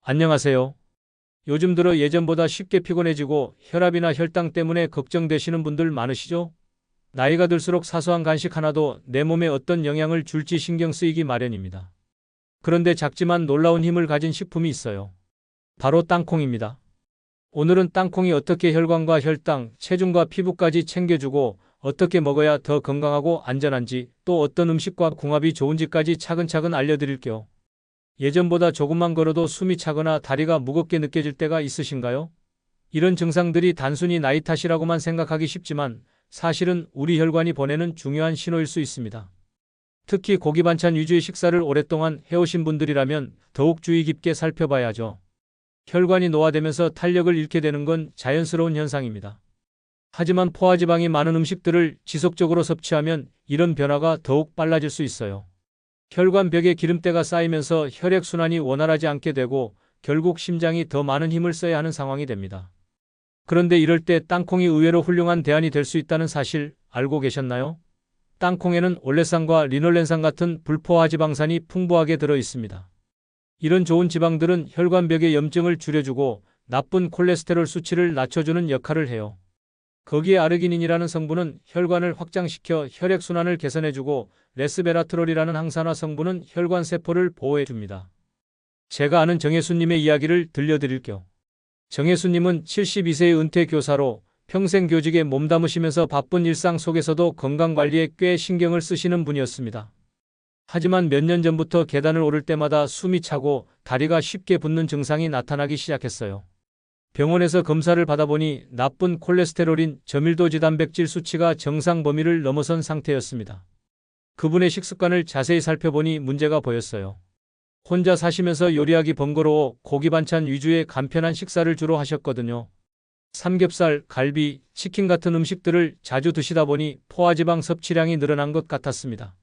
안녕하세요. 요즘 들어 예전보다 쉽게 피곤해지고 혈압이나 혈당 때문에 걱정되시는 분들 많으시죠? 나이가 들수록 사소한 간식 하나도 내 몸에 어떤 영향을 줄지 신경 쓰이기 마련입니다. 그런데 작지만 놀라운 힘을 가진 식품이 있어요. 바로 땅콩입니다. 오늘은 땅콩이 어떻게 혈관과 혈당, 체중과 피부까지 챙겨주고 어떻게 먹어야 더 건강하고 안전한지, 또 어떤 음식과 궁합이 좋은지까지 차근차근 알려드릴게요. 예전보다 조금만 걸어도 숨이 차거나 다리가 무겁게 느껴질 때가 있으신가요? 이런 증상들이 단순히 나이 탓이라고만 생각하기 쉽지만 사실은 우리 혈관이 보내는 중요한 신호일 수 있습니다. 특히 고기 반찬 위주의 식사를 오랫동안 해오신 분들이라면 더욱 주의 깊게 살펴봐야죠. 혈관이 노화되면서 탄력을 잃게 되는 건 자연스러운 현상입니다. 하지만 포화지방이 많은 음식들을 지속적으로 섭취하면 이런 변화가 더욱 빨라질 수 있어요. 혈관벽에 기름때가 쌓이면서 혈액순환이 원활하지 않게 되고 결국 심장이 더 많은 힘을 써야 하는 상황이 됩니다. 그런데 이럴 때 땅콩이 의외로 훌륭한 대안이 될 수 있다는 사실 알고 계셨나요? 땅콩에는 올레산과 리놀렌산 같은 불포화지방산이 풍부하게 들어 있습니다. 이런 좋은 지방들은 혈관벽의 염증을 줄여주고 나쁜 콜레스테롤 수치를 낮춰주는 역할을 해요. 거기에 아르기닌이라는 성분은 혈관을 확장시켜 혈액순환을 개선해주고 레스베라트롤이라는 항산화 성분은 혈관 세포를 보호해줍니다. 제가 아는 정혜수님의 이야기를 들려드릴게요. 정혜수님은 72세의 은퇴 교사로 평생 교직에 몸담으시면서 바쁜 일상 속에서도 건강관리에 꽤 신경을 쓰시는 분이었습니다. 하지만 몇 년 전부터 계단을 오를 때마다 숨이 차고 다리가 쉽게 붓는 증상이 나타나기 시작했어요. 병원에서 검사를 받아보니 나쁜 콜레스테롤인 저밀도 지단백질 수치가 정상 범위를 넘어선 상태였습니다. 그분의 식습관을 자세히 살펴보니 문제가 보였어요. 혼자 사시면서 요리하기 번거로워 고기 반찬 위주의 간편한 식사를 주로 하셨거든요. 삼겹살, 갈비, 치킨 같은 음식들을 자주 드시다 보니 포화지방 섭취량이 늘어난 것 같았습니다.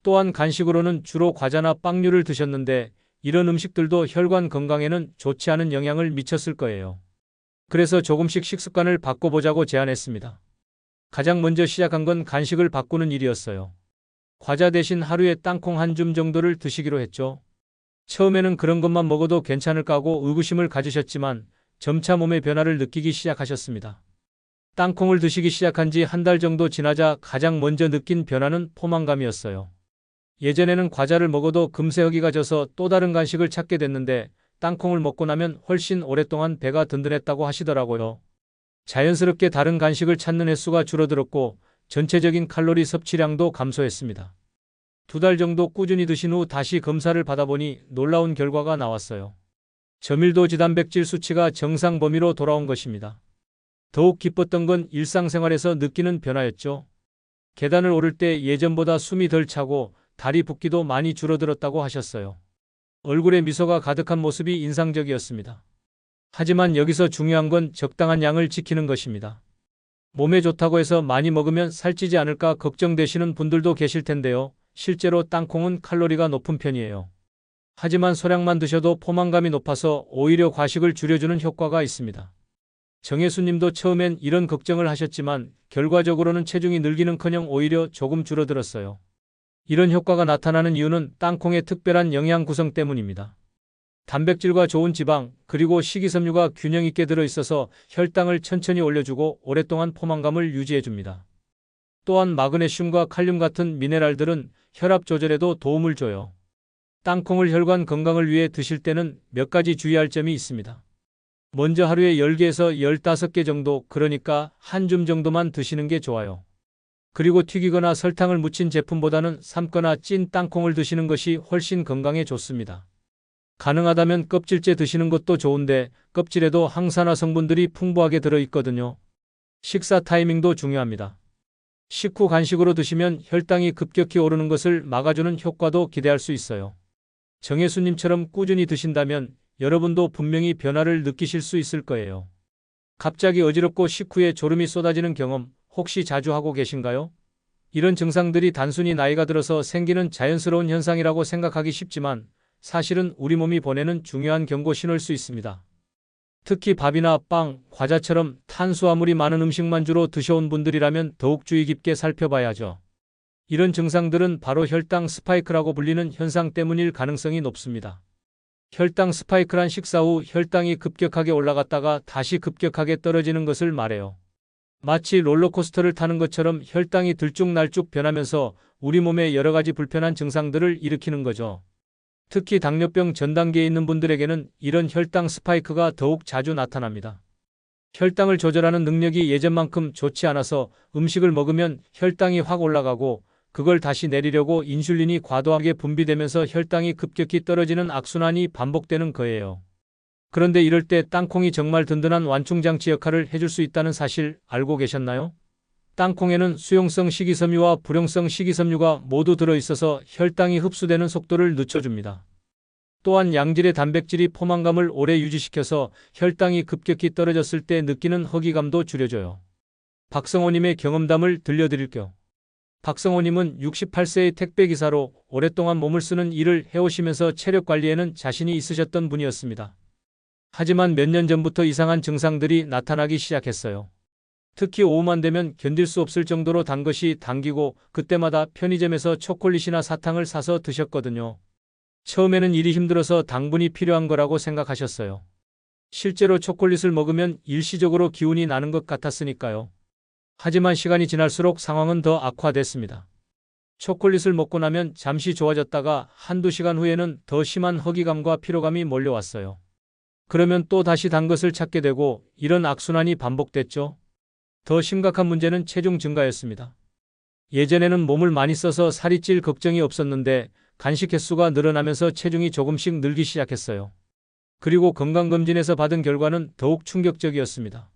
또한 간식으로는 주로 과자나 빵류를 드셨는데 이런 음식들도 혈관 건강에는 좋지 않은 영향을 미쳤을 거예요. 그래서 조금씩 식습관을 바꿔보자고 제안했습니다. 가장 먼저 시작한 건 간식을 바꾸는 일이었어요. 과자 대신 하루에 땅콩 한 줌 정도를 드시기로 했죠. 처음에는 그런 것만 먹어도 괜찮을까 하고 의구심을 가지셨지만 점차 몸의 변화를 느끼기 시작하셨습니다. 땅콩을 드시기 시작한 지 한 달 정도 지나자 가장 먼저 느낀 변화는 포만감이었어요. 예전에는 과자를 먹어도 금세 허기가 져서 또 다른 간식을 찾게 됐는데 땅콩을 먹고 나면 훨씬 오랫동안 배가 든든했다고 하시더라고요. 자연스럽게 다른 간식을 찾는 횟수가 줄어들었고 전체적인 칼로리 섭취량도 감소했습니다. 2달 정도 꾸준히 드신 후 다시 검사를 받아보니 놀라운 결과가 나왔어요. 저밀도 지단백질 수치가 정상 범위로 돌아온 것입니다. 더욱 기뻤던 건 일상생활에서 느끼는 변화였죠. 계단을 오를 때 예전보다 숨이 덜 차고 다리 붓기도 많이 줄어들었다고 하셨어요. 얼굴에 미소가 가득한 모습이 인상적이었습니다. 하지만 여기서 중요한 건 적당한 양을 지키는 것입니다. 몸에 좋다고 해서 많이 먹으면 살찌지 않을까 걱정되시는 분들도 계실 텐데요. 실제로 땅콩은 칼로리가 높은 편이에요. 하지만 소량만 드셔도 포만감이 높아서 오히려 과식을 줄여주는 효과가 있습니다. 정혜수님도 처음엔 이런 걱정을 하셨지만 결과적으로는 체중이 늘기는커녕 오히려 조금 줄어들었어요. 이런 효과가 나타나는 이유는 땅콩의 특별한 영양 구성 때문입니다. 단백질과 좋은 지방, 그리고 식이섬유가 균형 있게 들어있어서 혈당을 천천히 올려주고 오랫동안 포만감을 유지해줍니다. 또한 마그네슘과 칼륨 같은 미네랄들은 혈압 조절에도 도움을 줘요. 땅콩을 혈관 건강을 위해 드실 때는 몇 가지 주의할 점이 있습니다. 먼저 하루에 10개에서 15개 정도, 그러니까 한 줌 정도만 드시는 게 좋아요. 그리고 튀기거나 설탕을 묻힌 제품보다는 삶거나 찐 땅콩을 드시는 것이 훨씬 건강에 좋습니다. 가능하다면 껍질째 드시는 것도 좋은데 껍질에도 항산화 성분들이 풍부하게 들어있거든요. 식사 타이밍도 중요합니다. 식후 간식으로 드시면 혈당이 급격히 오르는 것을 막아주는 효과도 기대할 수 있어요. 정혜수님처럼 꾸준히 드신다면 여러분도 분명히 변화를 느끼실 수 있을 거예요. 갑자기 어지럽고 식후에 졸음이 쏟아지는 경험 혹시 자주 하고 계신가요? 이런 증상들이 단순히 나이가 들어서 생기는 자연스러운 현상이라고 생각하기 쉽지만 사실은 우리 몸이 보내는 중요한 경고 신호일 수 있습니다. 특히 밥이나 빵, 과자처럼 탄수화물이 많은 음식만 주로 드셔온 분들이라면 더욱 주의 깊게 살펴봐야죠. 이런 증상들은 바로 혈당 스파이크라고 불리는 현상 때문일 가능성이 높습니다. 혈당 스파이크란 식사 후 혈당이 급격하게 올라갔다가 다시 급격하게 떨어지는 것을 말해요. 마치 롤러코스터를 타는 것처럼 혈당이 들쭉날쭉 변하면서 우리 몸에 여러 가지 불편한 증상들을 일으키는 거죠. 특히 당뇨병 전 단계에 있는 분들에게는 이런 혈당 스파이크가 더욱 자주 나타납니다. 혈당을 조절하는 능력이 예전만큼 좋지 않아서 음식을 먹으면 혈당이 확 올라가고 그걸 다시 내리려고 인슐린이 과도하게 분비되면서 혈당이 급격히 떨어지는 악순환이 반복되는 거예요. 그런데 이럴 때 땅콩이 정말 든든한 완충장치 역할을 해줄 수 있다는 사실 알고 계셨나요? 땅콩에는 수용성 식이섬유와 불용성 식이섬유가 모두 들어있어서 혈당이 흡수되는 속도를 늦춰줍니다. 또한 양질의 단백질이 포만감을 오래 유지시켜서 혈당이 급격히 떨어졌을 때 느끼는 허기감도 줄여줘요. 박성호님의 경험담을 들려드릴게요. 박성호님은 68세의 택배기사로 오랫동안 몸을 쓰는 일을 해오시면서 체력 관리에는 자신이 있으셨던 분이었습니다. 하지만 몇 년 전부터 이상한 증상들이 나타나기 시작했어요. 특히 오후만 되면 견딜 수 없을 정도로 단 것이 당기고 그때마다 편의점에서 초콜릿이나 사탕을 사서 드셨거든요. 처음에는 일이 힘들어서 당분이 필요한 거라고 생각하셨어요. 실제로 초콜릿을 먹으면 일시적으로 기운이 나는 것 같았으니까요. 하지만 시간이 지날수록 상황은 더 악화됐습니다. 초콜릿을 먹고 나면 잠시 좋아졌다가 한두 시간 후에는 더 심한 허기감과 피로감이 몰려왔어요. 그러면 또 다시 단 것을 찾게 되고 이런 악순환이 반복됐죠. 더 심각한 문제는 체중 증가였습니다. 예전에는 몸을 많이 써서 살이 찔 걱정이 없었는데 간식 횟수가 늘어나면서 체중이 조금씩 늘기 시작했어요. 그리고 건강검진에서 받은 결과는 더욱 충격적이었습니다.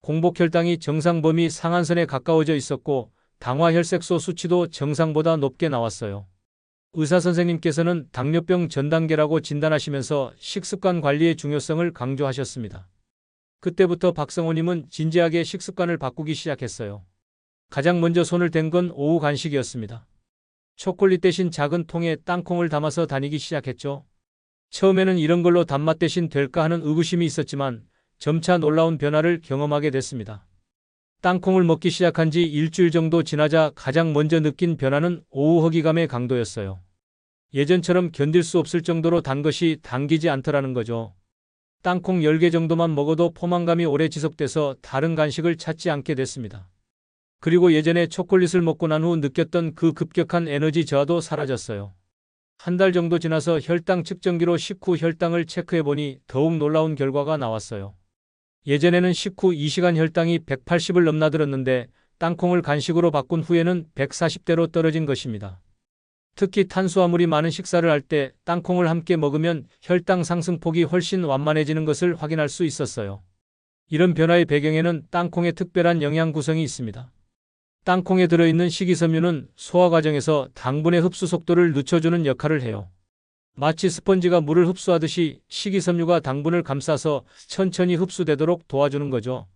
공복혈당이 정상 범위 상한선에 가까워져 있었고 당화혈색소 수치도 정상보다 높게 나왔어요. 의사선생님께서는 당뇨병 전 단계라고 진단하시면서 식습관 관리의 중요성을 강조하셨습니다. 그때부터 박성호님은 진지하게 식습관을 바꾸기 시작했어요. 가장 먼저 손을 댄 건 오후 간식이었습니다. 초콜릿 대신 작은 통에 땅콩을 담아서 다니기 시작했죠. 처음에는 이런 걸로 단맛 대신 될까 하는 의구심이 있었지만 점차 놀라운 변화를 경험하게 됐습니다. 땅콩을 먹기 시작한 지 일주일 정도 지나자 가장 먼저 느낀 변화는 오후 허기감의 강도였어요. 예전처럼 견딜 수 없을 정도로 단 것이 당기지 않더라는 거죠. 땅콩 10개 정도만 먹어도 포만감이 오래 지속돼서 다른 간식을 찾지 않게 됐습니다. 그리고 예전에 초콜릿을 먹고 난 후 느꼈던 그 급격한 에너지 저하도 사라졌어요. 한 달 정도 지나서 혈당 측정기로 식후 혈당을 체크해보니 더욱 놀라운 결과가 나왔어요. 예전에는 식후 2시간 혈당이 180을 넘나들었는데 땅콩을 간식으로 바꾼 후에는 140대로 떨어진 것입니다. 특히 탄수화물이 많은 식사를 할 때 땅콩을 함께 먹으면 혈당 상승폭이 훨씬 완만해지는 것을 확인할 수 있었어요. 이런 변화의 배경에는 땅콩의 특별한 영양 구성이 있습니다. 땅콩에 들어있는 식이섬유는 소화 과정에서 당분의 흡수 속도를 늦춰주는 역할을 해요. 마치 스펀지가 물을 흡수하듯이 식이섬유가 당분을 감싸서 천천히 흡수되도록 도와주는 거죠.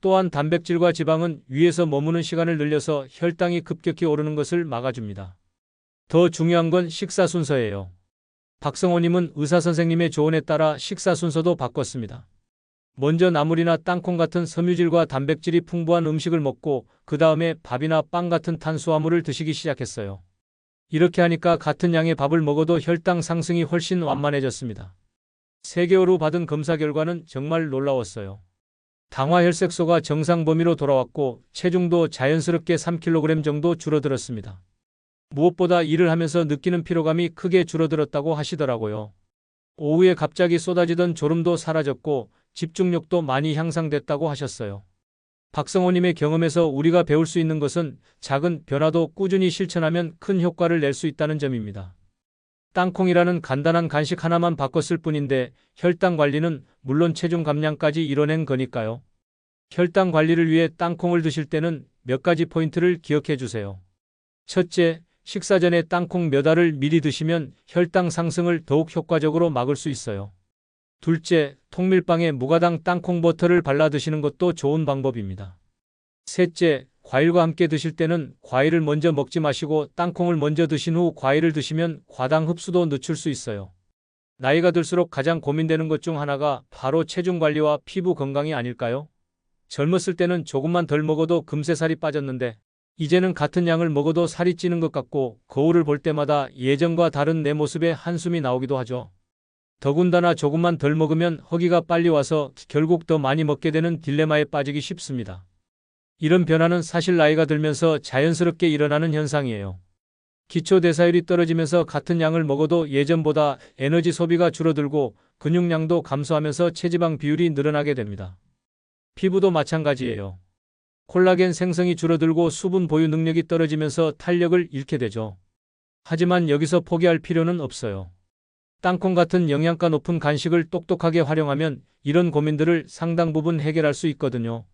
또한 단백질과 지방은 위에서 머무는 시간을 늘려서 혈당이 급격히 오르는 것을 막아줍니다. 더 중요한 건 식사 순서예요. 박성호님은 의사선생님의 조언에 따라 식사 순서도 바꿨습니다. 먼저 나물이나 땅콩 같은 섬유질과 단백질이 풍부한 음식을 먹고 그 다음에 밥이나 빵 같은 탄수화물을 드시기 시작했어요. 이렇게 하니까 같은 양의 밥을 먹어도 혈당 상승이 훨씬 완만해졌습니다. 3개월 후 받은 검사 결과는 정말 놀라웠어요. 당화혈색소가 정상 범위로 돌아왔고 체중도 자연스럽게 3kg 정도 줄어들었습니다. 무엇보다 일을 하면서 느끼는 피로감이 크게 줄어들었다고 하시더라고요. 오후에 갑자기 쏟아지던 졸음도 사라졌고 집중력도 많이 향상됐다고 하셨어요. 박성호님의 경험에서 우리가 배울 수 있는 것은 작은 변화도 꾸준히 실천하면 큰 효과를 낼 수 있다는 점입니다. 땅콩이라는 간단한 간식 하나만 바꿨을 뿐인데 혈당 관리는 물론 체중 감량까지 이뤄낸 거니까요. 혈당 관리를 위해 땅콩을 드실 때는 몇 가지 포인트를 기억해 주세요. 첫째, 식사 전에 땅콩 몇 알을 미리 드시면 혈당 상승을 더욱 효과적으로 막을 수 있어요. 둘째, 통밀빵에 무가당 땅콩 버터를 발라 드시는 것도 좋은 방법입니다. 셋째, 과일과 함께 드실 때는 과일을 먼저 먹지 마시고 땅콩을 먼저 드신 후 과일을 드시면 과당 흡수도 늦출 수 있어요. 나이가 들수록 가장 고민되는 것 중 하나가 바로 체중 관리와 피부 건강이 아닐까요? 젊었을 때는 조금만 덜 먹어도 금세 살이 빠졌는데 이제는 같은 양을 먹어도 살이 찌는 것 같고 거울을 볼 때마다 예전과 다른 내 모습에 한숨이 나오기도 하죠. 더군다나 조금만 덜 먹으면 허기가 빨리 와서 결국 더 많이 먹게 되는 딜레마에 빠지기 쉽습니다. 이런 변화는 사실 나이가 들면서 자연스럽게 일어나는 현상이에요. 기초대사율이 떨어지면서 같은 양을 먹어도 예전보다 에너지 소비가 줄어들고 근육량도 감소하면서 체지방 비율이 늘어나게 됩니다. 피부도 마찬가지예요. 콜라겐 생성이 줄어들고 수분 보유 능력이 떨어지면서 탄력을 잃게 되죠. 하지만 여기서 포기할 필요는 없어요. 땅콩 같은 영양가 높은 간식을 똑똑하게 활용하면 이런 고민들을 상당 부분 해결할 수 있거든요.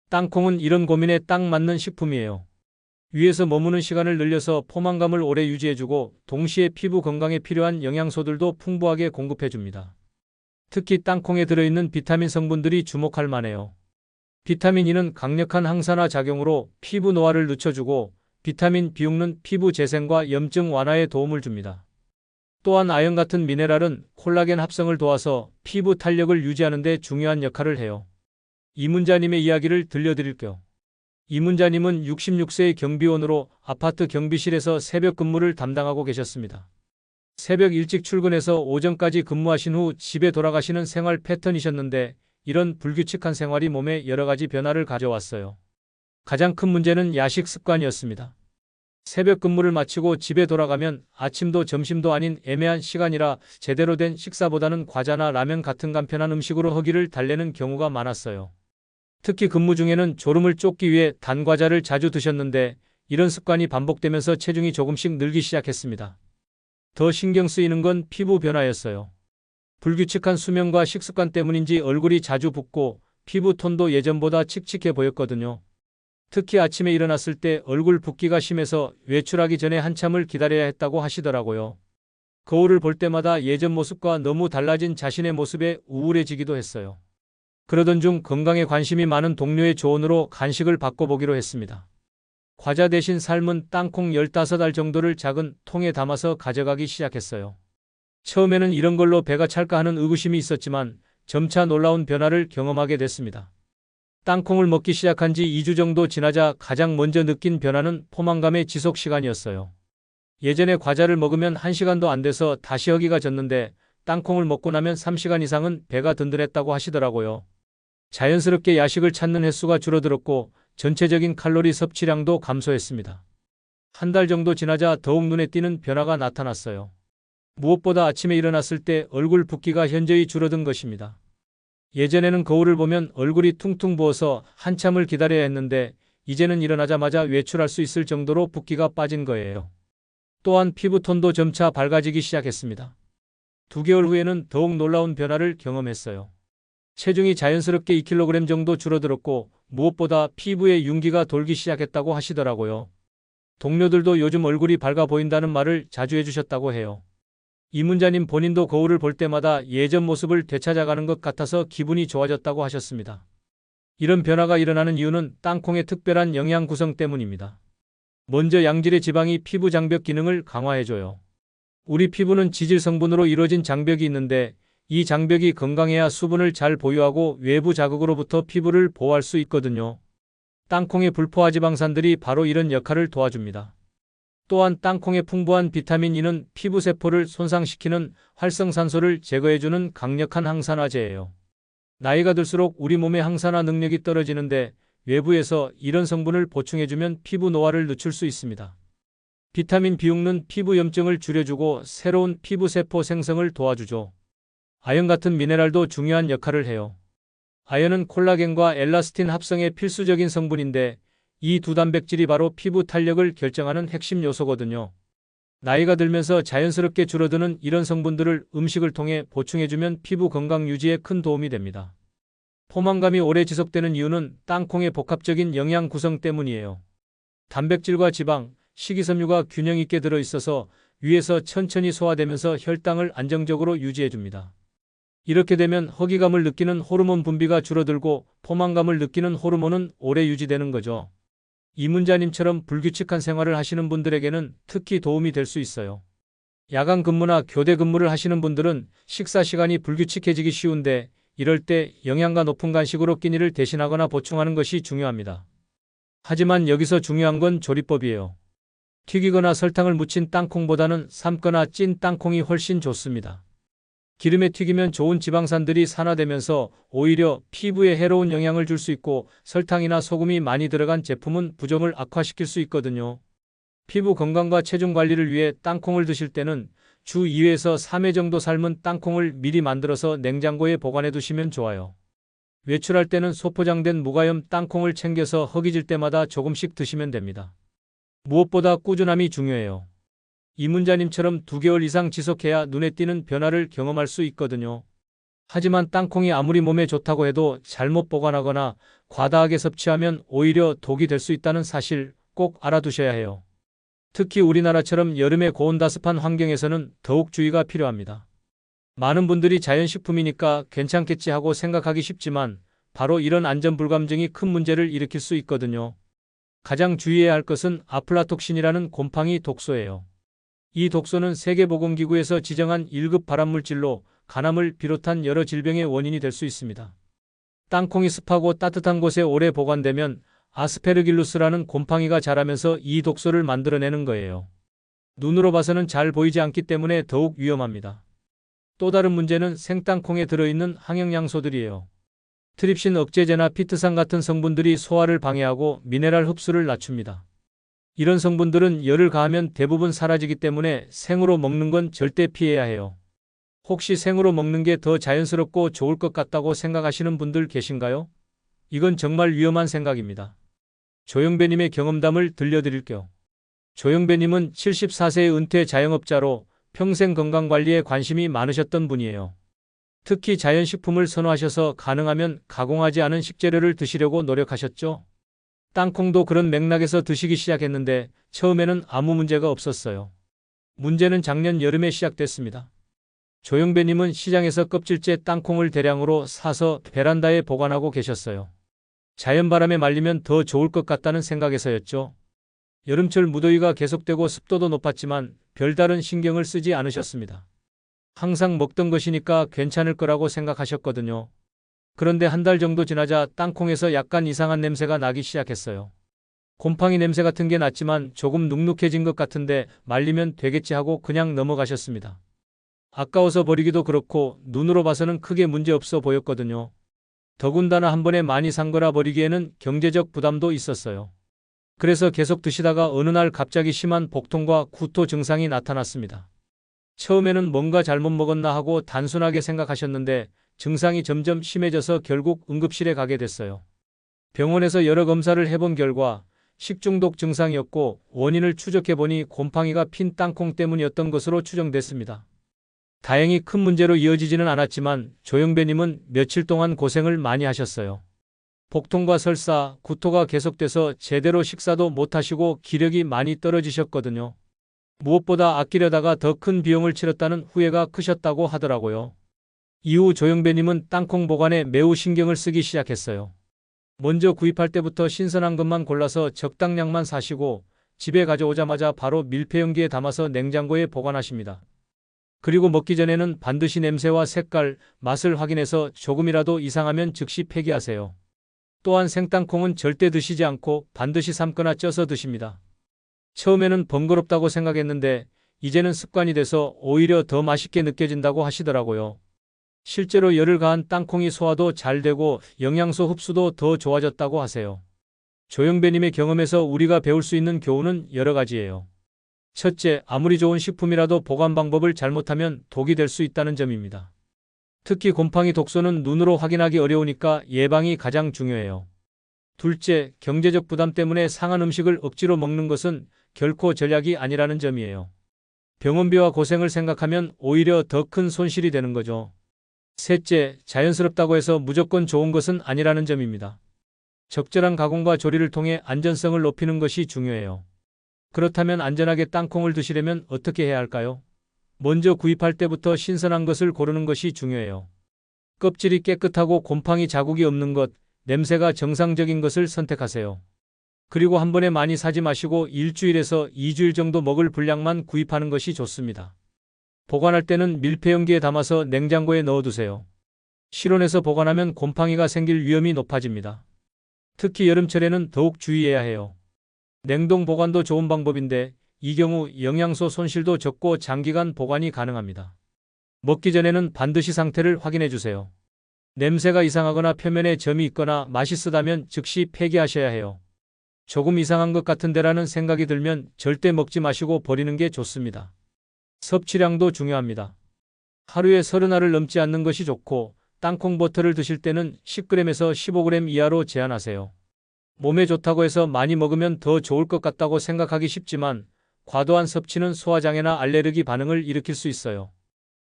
땅콩은 이런 고민에 딱 맞는 식품이에요. 위에서 머무는 시간을 늘려서 포만감을 오래 유지해주고 동시에 피부 건강에 필요한 영양소들도 풍부하게 공급해줍니다. 특히 땅콩에 들어있는 비타민 성분들이 주목할 만해요. 비타민 E는 강력한 항산화 작용으로 피부 노화를 늦춰주고 비타민 B6는 피부 재생과 염증 완화에 도움을 줍니다. 또한 아연 같은 미네랄은 콜라겐 합성을 도와서 피부 탄력을 유지하는 데 중요한 역할을 해요. 이문자님의 이야기를 들려드릴게요. 이문자님은 66세의 경비원으로 아파트 경비실에서 새벽 근무를 담당하고 계셨습니다. 새벽 일찍 출근해서 오전까지 근무하신 후 집에 돌아가시는 생활 패턴이셨는데 이런 불규칙한 생활이 몸에 여러 가지 변화를 가져왔어요. 가장 큰 문제는 야식 습관이었습니다. 새벽 근무를 마치고 집에 돌아가면 아침도 점심도 아닌 애매한 시간이라 제대로 된 식사보다는 과자나 라면 같은 간편한 음식으로 허기를 달래는 경우가 많았어요. 특히 근무 중에는 졸음을 쫓기 위해 단과자를 자주 드셨는데 이런 습관이 반복되면서 체중이 조금씩 늘기 시작했습니다. 더 신경 쓰이는 건 피부 변화였어요. 불규칙한 수면과 식습관 때문인지 얼굴이 자주 붓고 피부 톤도 예전보다 칙칙해 보였거든요. 특히 아침에 일어났을 때 얼굴 붓기가 심해서 외출하기 전에 한참을 기다려야 했다고 하시더라고요. 거울을 볼 때마다 예전 모습과 너무 달라진 자신의 모습에 우울해지기도 했어요. 그러던 중 건강에 관심이 많은 동료의 조언으로 간식을 바꿔보기로 했습니다. 과자 대신 삶은 땅콩 15알 정도를 작은 통에 담아서 가져가기 시작했어요. 처음에는 이런 걸로 배가 찰까 하는 의구심이 있었지만 점차 놀라운 변화를 경험하게 됐습니다. 땅콩을 먹기 시작한 지 2주 정도 지나자 가장 먼저 느낀 변화는 포만감의 지속 시간이었어요. 예전에 과자를 먹으면 1시간도 안 돼서 다시 허기가 졌는데 땅콩을 먹고 나면 3시간 이상은 배가 든든했다고 하시더라고요. 자연스럽게 야식을 찾는 횟수가 줄어들었고 전체적인 칼로리 섭취량도 감소했습니다. 한 달 정도 지나자 더욱 눈에 띄는 변화가 나타났어요. 무엇보다 아침에 일어났을 때 얼굴 붓기가 현저히 줄어든 것입니다. 예전에는 거울을 보면 얼굴이 퉁퉁 부어서 한참을 기다려야 했는데 이제는 일어나자마자 외출할 수 있을 정도로 붓기가 빠진 거예요. 또한 피부톤도 점차 밝아지기 시작했습니다. 2개월 후에는 더욱 놀라운 변화를 경험했어요. 체중이 자연스럽게 2kg 정도 줄어들었고 무엇보다 피부에 윤기가 돌기 시작했다고 하시더라고요. 동료들도 요즘 얼굴이 밝아 보인다는 말을 자주 해주셨다고 해요. 이문자님 본인도 거울을 볼 때마다 예전 모습을 되찾아가는 것 같아서 기분이 좋아졌다고 하셨습니다. 이런 변화가 일어나는 이유는 땅콩의 특별한 영양 구성 때문입니다. 먼저 양질의 지방이 피부 장벽 기능을 강화해줘요. 우리 피부는 지질 성분으로 이루어진 장벽이 있는데 이 장벽이 건강해야 수분을 잘 보유하고 외부 자극으로부터 피부를 보호할 수 있거든요. 땅콩의 불포화지방산들이 바로 이런 역할을 도와줍니다. 또한 땅콩의 풍부한 비타민 E는 피부세포를 손상시키는 활성산소를 제거해주는 강력한 항산화제예요. 나이가 들수록 우리 몸의 항산화 능력이 떨어지는데 외부에서 이런 성분을 보충해주면 피부 노화를 늦출 수 있습니다. 비타민 B6는 피부 염증을 줄여주고 새로운 피부세포 생성을 도와주죠. 아연 같은 미네랄도 중요한 역할을 해요. 아연은 콜라겐과 엘라스틴 합성의 필수적인 성분인데 이 두 단백질이 바로 피부 탄력을 결정하는 핵심 요소거든요. 나이가 들면서 자연스럽게 줄어드는 이런 성분들을 음식을 통해 보충해주면 피부 건강 유지에 큰 도움이 됩니다. 포만감이 오래 지속되는 이유는 땅콩의 복합적인 영양 구성 때문이에요. 단백질과 지방, 식이섬유가 균형 있게 들어있어서 위에서 천천히 소화되면서 혈당을 안정적으로 유지해줍니다. 이렇게 되면 허기감을 느끼는 호르몬 분비가 줄어들고 포만감을 느끼는 호르몬은 오래 유지되는 거죠. 이문자님처럼 불규칙한 생활을 하시는 분들에게는 특히 도움이 될 수 있어요. 야간 근무나 교대 근무를 하시는 분들은 식사 시간이 불규칙해지기 쉬운데 이럴 때 영양가 높은 간식으로 끼니를 대신하거나 보충하는 것이 중요합니다. 하지만 여기서 중요한 건 조리법이에요. 튀기거나 설탕을 묻힌 땅콩보다는 삶거나 찐 땅콩이 훨씬 좋습니다. 기름에 튀기면 좋은 지방산들이 산화되면서 오히려 피부에 해로운 영향을 줄 수 있고 설탕이나 소금이 많이 들어간 제품은 부종을 악화시킬 수 있거든요. 피부 건강과 체중 관리를 위해 땅콩을 드실 때는 주 2회에서 3회 정도 삶은 땅콩을 미리 만들어서 냉장고에 보관해 두시면 좋아요. 외출할 때는 소포장된 무가염 땅콩을 챙겨서 허기질 때마다 조금씩 드시면 됩니다. 무엇보다 꾸준함이 중요해요. 이문자님처럼 2개월 이상 지속해야 눈에 띄는 변화를 경험할 수 있거든요. 하지만 땅콩이 아무리 몸에 좋다고 해도 잘못 보관하거나 과다하게 섭취하면 오히려 독이 될 수 있다는 사실 꼭 알아두셔야 해요. 특히 우리나라처럼 여름에 고온다습한 환경에서는 더욱 주의가 필요합니다. 많은 분들이 자연식품이니까 괜찮겠지 하고 생각하기 쉽지만 바로 이런 안전불감증이 큰 문제를 일으킬 수 있거든요. 가장 주의해야 할 것은 아플라톡신이라는 곰팡이 독소예요. 이 독소는 세계보건기구에서 지정한 1급 발암물질로 간암을 비롯한 여러 질병의 원인이 될 수 있습니다. 땅콩이 습하고 따뜻한 곳에 오래 보관되면 아스페르길루스라는 곰팡이가 자라면서 이 독소를 만들어내는 거예요. 눈으로 봐서는 잘 보이지 않기 때문에 더욱 위험합니다. 또 다른 문제는 생땅콩에 들어있는 항영양소들이에요. 트립신 억제제나 피트산 같은 성분들이 소화를 방해하고 미네랄 흡수를 낮춥니다. 이런 성분들은 열을 가하면 대부분 사라지기 때문에 생으로 먹는 건 절대 피해야 해요. 혹시 생으로 먹는 게 더 자연스럽고 좋을 것 같다고 생각하시는 분들 계신가요? 이건 정말 위험한 생각입니다. 조영배님의 경험담을 들려드릴게요. 조영배님은 74세의 은퇴 자영업자로 평생 건강관리에 관심이 많으셨던 분이에요. 특히 자연식품을 선호하셔서 가능하면 가공하지 않은 식재료를 드시려고 노력하셨죠. 땅콩도 그런 맥락에서 드시기 시작했는데 처음에는 아무 문제가 없었어요. 문제는 작년 여름에 시작됐습니다. 조영배님은 시장에서 껍질째 땅콩을 대량으로 사서 베란다에 보관하고 계셨어요. 자연바람에 말리면 더 좋을 것 같다는 생각에서였죠. 여름철 무더위가 계속되고 습도도 높았지만 별다른 신경을 쓰지 않으셨습니다. 항상 먹던 것이니까 괜찮을 거라고 생각하셨거든요. 그런데 한 달 정도 지나자 땅콩에서 약간 이상한 냄새가 나기 시작했어요. 곰팡이 냄새 같은 게 났지만 조금 눅눅해진 것 같은데 말리면 되겠지 하고 그냥 넘어가셨습니다. 아까워서 버리기도 그렇고 눈으로 봐서는 크게 문제 없어 보였거든요. 더군다나 한 번에 많이 산 거라 버리기에는 경제적 부담도 있었어요. 그래서 계속 드시다가 어느 날 갑자기 심한 복통과 구토 증상이 나타났습니다. 처음에는 뭔가 잘못 먹었나 하고 단순하게 생각하셨는데 증상이 점점 심해져서 결국 응급실에 가게 됐어요. 병원에서 여러 검사를 해본 결과 식중독 증상이었고 원인을 추적해보니 곰팡이가 핀 땅콩 때문이었던 것으로 추정됐습니다. 다행히 큰 문제로 이어지지는 않았지만 조영배님은 며칠 동안 고생을 많이 하셨어요. 복통과 설사, 구토가 계속돼서 제대로 식사도 못하시고 기력이 많이 떨어지셨거든요. 무엇보다 아끼려다가 더 큰 비용을 치렀다는 후회가 크셨다고 하더라고요. 이후 조영배님은 땅콩 보관에 매우 신경을 쓰기 시작했어요. 먼저 구입할 때부터 신선한 것만 골라서 적당량만 사시고 집에 가져오자마자 바로 밀폐용기에 담아서 냉장고에 보관하십니다. 그리고 먹기 전에는 반드시 냄새와 색깔, 맛을 확인해서 조금이라도 이상하면 즉시 폐기하세요. 또한 생땅콩은 절대 드시지 않고 반드시 삶거나 쪄서 드십니다. 처음에는 번거롭다고 생각했는데 이제는 습관이 돼서 오히려 더 맛있게 느껴진다고 하시더라고요. 실제로 열을 가한 땅콩이 소화도 잘 되고 영양소 흡수도 더 좋아졌다고 하세요. 조영배님의 경험에서 우리가 배울 수 있는 교훈은 여러 가지예요. 첫째, 아무리 좋은 식품이라도 보관 방법을 잘못하면 독이 될 수 있다는 점입니다. 특히 곰팡이 독소는 눈으로 확인하기 어려우니까 예방이 가장 중요해요. 둘째, 경제적 부담 때문에 상한 음식을 억지로 먹는 것은 결코 전략이 아니라는 점이에요. 병원비와 고생을 생각하면 오히려 더 큰 손실이 되는 거죠. 셋째, 자연스럽다고 해서 무조건 좋은 것은 아니라는 점입니다. 적절한 가공과 조리를 통해 안전성을 높이는 것이 중요해요. 그렇다면 안전하게 땅콩을 드시려면 어떻게 해야 할까요? 먼저 구입할 때부터 신선한 것을 고르는 것이 중요해요. 껍질이 깨끗하고 곰팡이 자국이 없는 것, 냄새가 정상적인 것을 선택하세요. 그리고 한 번에 많이 사지 마시고 일주일에서 2주일 정도 먹을 분량만 구입하는 것이 좋습니다. 보관할 때는 밀폐용기에 담아서 냉장고에 넣어두세요. 실온에서 보관하면 곰팡이가 생길 위험이 높아집니다. 특히 여름철에는 더욱 주의해야 해요. 냉동 보관도 좋은 방법인데 이 경우 영양소 손실도 적고 장기간 보관이 가능합니다. 먹기 전에는 반드시 상태를 확인해 주세요. 냄새가 이상하거나 표면에 점이 있거나 맛이 쓰다면 즉시 폐기하셔야 해요. 조금 이상한 것 같은데라는 생각이 들면 절대 먹지 마시고 버리는 게 좋습니다. 섭취량도 중요합니다. 하루에 30알을 넘지 않는 것이 좋고 땅콩 버터를 드실 때는 10g에서 15g 이하로 제한하세요. 몸에 좋다고 해서 많이 먹으면 더 좋을 것 같다고 생각하기 쉽지만 과도한 섭취는 소화장애나 알레르기 반응을 일으킬 수 있어요.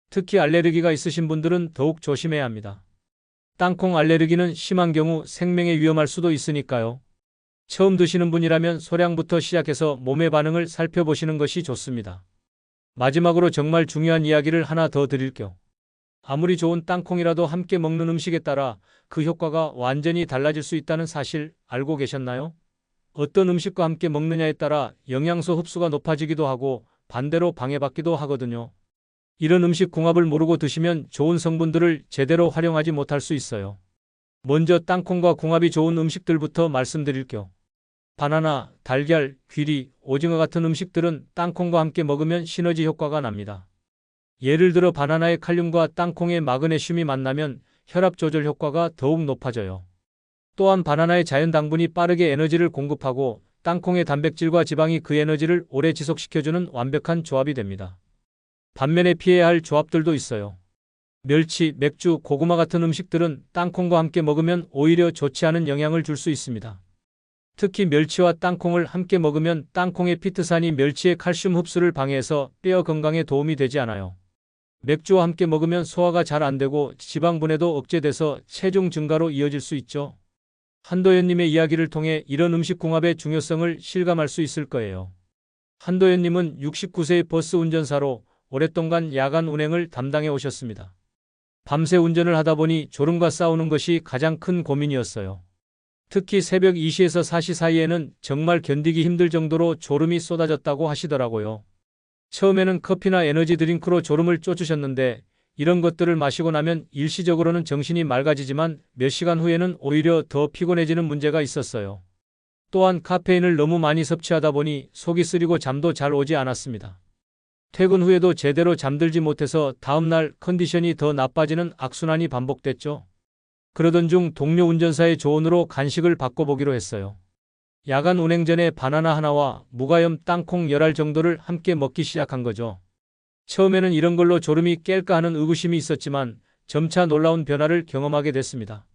특히 알레르기가 있으신 분들은 더욱 조심해야 합니다. 땅콩 알레르기는 심한 경우 생명에 위험할 수도 있으니까요. 처음 드시는 분이라면 소량부터 시작해서 몸의 반응을 살펴보시는 것이 좋습니다. 마지막으로 정말 중요한 이야기를 하나 더 드릴게요. 아무리 좋은 땅콩이라도 함께 먹는 음식에 따라 그 효과가 완전히 달라질 수 있다는 사실 알고 계셨나요? 어떤 음식과 함께 먹느냐에 따라 영양소 흡수가 높아지기도 하고 반대로 방해받기도 하거든요. 이런 음식 궁합을 모르고 드시면 좋은 성분들을 제대로 활용하지 못할 수 있어요. 먼저 땅콩과 궁합이 좋은 음식들부터 말씀드릴게요. 바나나, 달걀, 귀리, 오징어 같은 음식들은 땅콩과 함께 먹으면 시너지 효과가 납니다. 예를 들어 바나나의 칼륨과 땅콩의 마그네슘이 만나면 혈압 조절 효과가 더욱 높아져요. 또한 바나나의 자연 당분이 빠르게 에너지를 공급하고 땅콩의 단백질과 지방이 그 에너지를 오래 지속시켜주는 완벽한 조합이 됩니다. 반면에 피해야 할 조합들도 있어요. 멸치, 맥주, 고구마 같은 음식들은 땅콩과 함께 먹으면 오히려 좋지 않은 영향을 줄 수 있습니다. 특히 멸치와 땅콩을 함께 먹으면 땅콩의 피트산이 멸치의 칼슘 흡수를 방해해서 뼈 건강에 도움이 되지 않아요. 맥주와 함께 먹으면 소화가 잘 안 되고 지방 분해도 억제돼서 체중 증가로 이어질 수 있죠. 한도연님의 이야기를 통해 이런 음식 궁합의 중요성을 실감할 수 있을 거예요. 한도연님은 69세의 버스 운전사로 오랫동안 야간 운행을 담당해 오셨습니다. 밤새 운전을 하다 보니 졸음과 싸우는 것이 가장 큰 고민이었어요. 특히 새벽 2시에서 4시 사이에는 정말 견디기 힘들 정도로 졸음이 쏟아졌다고 하시더라고요. 처음에는 커피나 에너지 드링크로 졸음을 쫓으셨는데 이런 것들을 마시고 나면 일시적으로는 정신이 맑아지지만 몇 시간 후에는 오히려 더 피곤해지는 문제가 있었어요. 또한 카페인을 너무 많이 섭취하다 보니 속이 쓰리고 잠도 잘 오지 않았습니다. 퇴근 후에도 제대로 잠들지 못해서 다음날 컨디션이 더 나빠지는 악순환이 반복됐죠. 그러던 중 동료 운전사의 조언으로 간식을 바꿔보기로 했어요. 야간 운행 전에 바나나 하나와 무가염 땅콩 10알 정도를 함께 먹기 시작한 거죠. 처음에는 이런 걸로 졸음이 깰까 하는 의구심이 있었지만 점차 놀라운 변화를 경험하게 됐습니다.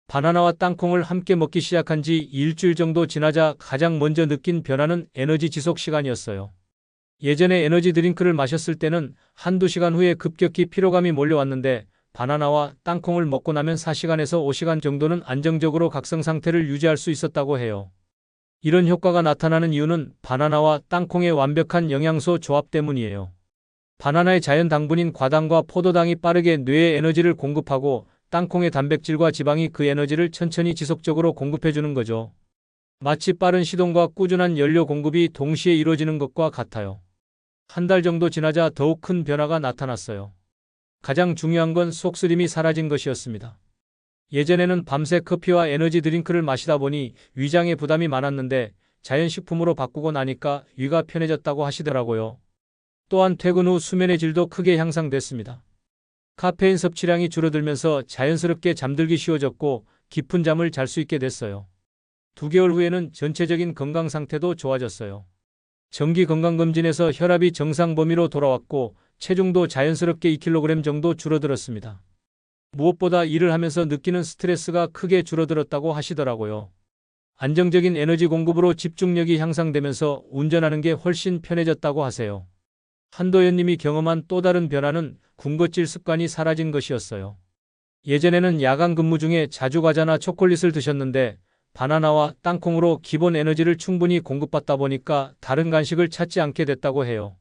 바나나와 땅콩을 함께 먹기 시작한 지 일주일 정도 지나자 가장 먼저 느낀 변화는 에너지 지속 시간이었어요. 예전에 에너지 드링크를 마셨을 때는 한두 시간 후에 급격히 피로감이 몰려왔는데 바나나와 땅콩을 먹고 나면 4시간에서 5시간 정도는 안정적으로 각성 상태를 유지할 수 있었다고 해요. 이런 효과가 나타나는 이유는 바나나와 땅콩의 완벽한 영양소 조합 때문이에요. 바나나의 자연 당분인 과당과 포도당이 빠르게 뇌에 에너지를 공급하고 땅콩의 단백질과 지방이 그 에너지를 천천히 지속적으로 공급해주는 거죠. 마치 빠른 시동과 꾸준한 연료 공급이 동시에 이루어지는 것과 같아요. 한 달 정도 지나자 더욱 큰 변화가 나타났어요. 가장 중요한 건 속쓰림이 사라진 것이었습니다. 예전에는 밤새 커피와 에너지 드링크를 마시다 보니 위장에 부담이 많았는데 자연식품으로 바꾸고 나니까 위가 편해졌다고 하시더라고요. 또한 퇴근 후 수면의 질도 크게 향상됐습니다. 카페인 섭취량이 줄어들면서 자연스럽게 잠들기 쉬워졌고 깊은 잠을 잘 수 있게 됐어요. 2개월 후에는 전체적인 건강 상태도 좋아졌어요. 정기 건강검진에서 혈압이 정상 범위로 돌아왔고 체중도 자연스럽게 2kg 정도 줄어들었습니다. 무엇보다 일을 하면서 느끼는 스트레스가 크게 줄어들었다고 하시더라고요. 안정적인 에너지 공급으로 집중력이 향상되면서 운전하는 게 훨씬 편해졌다고 하세요. 한도연님이 경험한 또 다른 변화는 군것질 습관이 사라진 것이었어요. 예전에는 야간 근무 중에 자주 과자나 초콜릿을 드셨는데 바나나와 땅콩으로 기본 에너지를 충분히 공급받다 보니까 다른 간식을 찾지 않게 됐다고 해요.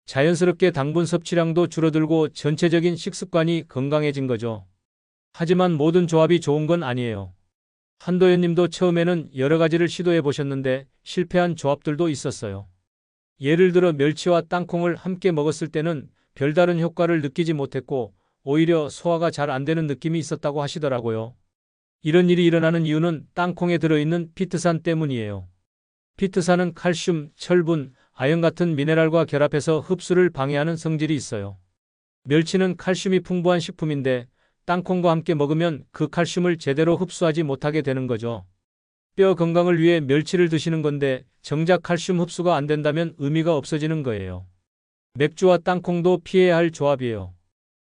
자연스럽게 당분 섭취량도 줄어들고 전체적인 식습관이 건강해진 거죠. 하지만 모든 조합이 좋은 건 아니에요. 한도연님도 처음에는 여러 가지를 시도해 보셨는데 실패한 조합들도 있었어요. 예를 들어 멸치와 땅콩을 함께 먹었을 때는 별다른 효과를 느끼지 못했고 오히려 소화가 잘 안 되는 느낌이 있었다고 하시더라고요. 이런 일이 일어나는 이유는 땅콩에 들어있는 피트산 때문이에요. 피트산은 칼슘, 철분, 아연 같은 미네랄과 결합해서 흡수를 방해하는 성질이 있어요. 멸치는 칼슘이 풍부한 식품인데 땅콩과 함께 먹으면 그 칼슘을 제대로 흡수하지 못하게 되는 거죠. 뼈 건강을 위해 멸치를 드시는 건데 정작 칼슘 흡수가 안 된다면 의미가 없어지는 거예요. 맥주와 땅콩도 피해야 할 조합이에요.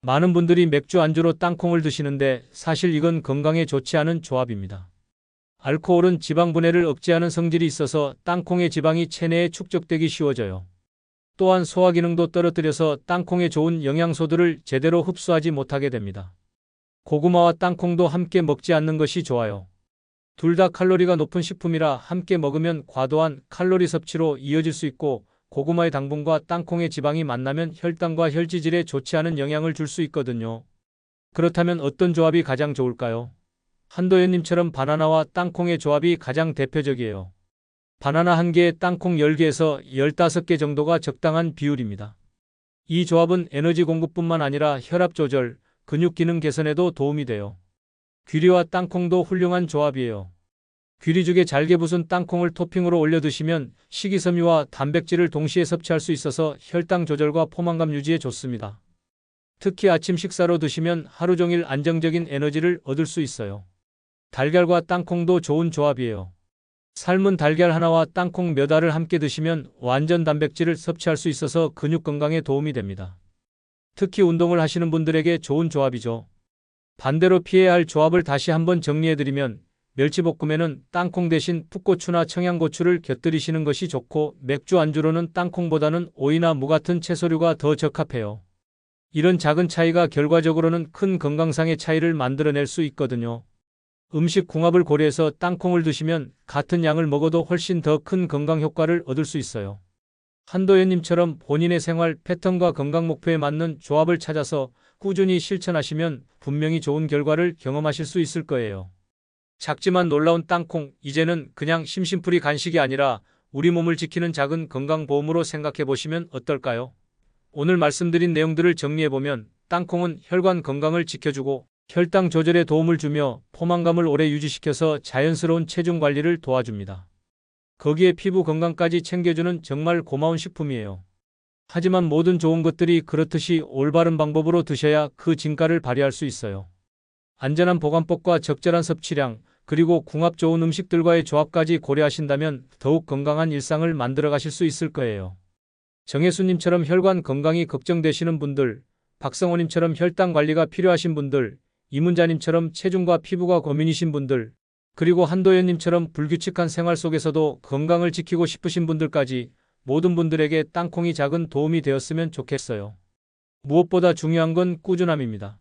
많은 분들이 맥주 안주로 땅콩을 드시는데 사실 이건 건강에 좋지 않은 조합입니다. 알코올은 지방 분해를 억제하는 성질이 있어서 땅콩의 지방이 체내에 축적되기 쉬워져요. 또한 소화 기능도 떨어뜨려서 땅콩의 좋은 영양소들을 제대로 흡수하지 못하게 됩니다. 고구마와 땅콩도 함께 먹지 않는 것이 좋아요. 둘 다 칼로리가 높은 식품이라 함께 먹으면 과도한 칼로리 섭취로 이어질 수 있고 고구마의 당분과 땅콩의 지방이 만나면 혈당과 혈지질에 좋지 않은 영향을 줄 수 있거든요. 그렇다면 어떤 조합이 가장 좋을까요? 한도연님처럼 바나나와 땅콩의 조합이 가장 대표적이에요. 바나나 1개에 땅콩 10개에서 15개 정도가 적당한 비율입니다. 이 조합은 에너지 공급뿐만 아니라 혈압 조절, 근육 기능 개선에도 도움이 돼요. 귀리와 땅콩도 훌륭한 조합이에요. 귀리죽에 잘게 부순 땅콩을 토핑으로 올려 드시면 식이섬유와 단백질을 동시에 섭취할 수 있어서 혈당 조절과 포만감 유지에 좋습니다. 특히 아침 식사로 드시면 하루 종일 안정적인 에너지를 얻을 수 있어요. 달걀과 땅콩도 좋은 조합이에요. 삶은 달걀 하나와 땅콩 몇 알을 함께 드시면 완전 단백질을 섭취할 수 있어서 근육 건강에 도움이 됩니다. 특히 운동을 하시는 분들에게 좋은 조합이죠. 반대로 피해야 할 조합을 다시 한번 정리해드리면 멸치볶음에는 땅콩 대신 풋고추나 청양고추를 곁들이시는 것이 좋고 맥주 안주로는 땅콩보다는 오이나 무 같은 채소류가 더 적합해요. 이런 작은 차이가 결과적으로는 큰 건강상의 차이를 만들어낼 수 있거든요. 음식 궁합을 고려해서 땅콩을 드시면 같은 양을 먹어도 훨씬 더 큰 건강 효과를 얻을 수 있어요. 한도연님처럼 본인의 생활 패턴과 건강 목표에 맞는 조합을 찾아서 꾸준히 실천하시면 분명히 좋은 결과를 경험하실 수 있을 거예요. 작지만 놀라운 땅콩, 이제는 그냥 심심풀이 간식이 아니라 우리 몸을 지키는 작은 건강보험으로 생각해 보시면 어떨까요? 오늘 말씀드린 내용들을 정리해보면 땅콩은 혈관 건강을 지켜주고 혈당 조절에 도움을 주며 포만감을 오래 유지시켜서 자연스러운 체중 관리를 도와줍니다. 거기에 피부 건강까지 챙겨주는 정말 고마운 식품이에요. 하지만 모든 좋은 것들이 그렇듯이 올바른 방법으로 드셔야 그 진가를 발휘할 수 있어요. 안전한 보관법과 적절한 섭취량, 그리고 궁합 좋은 음식들과의 조합까지 고려하신다면 더욱 건강한 일상을 만들어 가실 수 있을 거예요. 정혜수님처럼 혈관 건강이 걱정되시는 분들, 박성호님처럼 혈당 관리가 필요하신 분들, 이문자님처럼 체중과 피부가 고민이신 분들, 그리고 한도연님처럼 불규칙한 생활 속에서도 건강을 지키고 싶으신 분들까지 모든 분들에게 땅콩이 작은 도움이 되었으면 좋겠어요. 무엇보다 중요한 건 꾸준함입니다.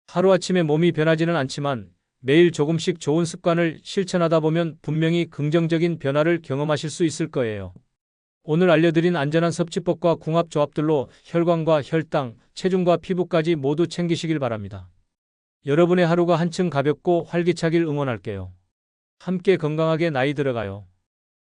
하루아침에 몸이 변하지는 않지만 매일 조금씩 좋은 습관을 실천하다 보면 분명히 긍정적인 변화를 경험하실 수 있을 거예요. 오늘 알려드린 안전한 섭취법과 궁합 조합들로 혈관과 혈당, 체중과 피부까지 모두 챙기시길 바랍니다. 여러분의 하루가 한층 가볍고 활기차길 응원할게요. 함께 건강하게 나이 들어가요.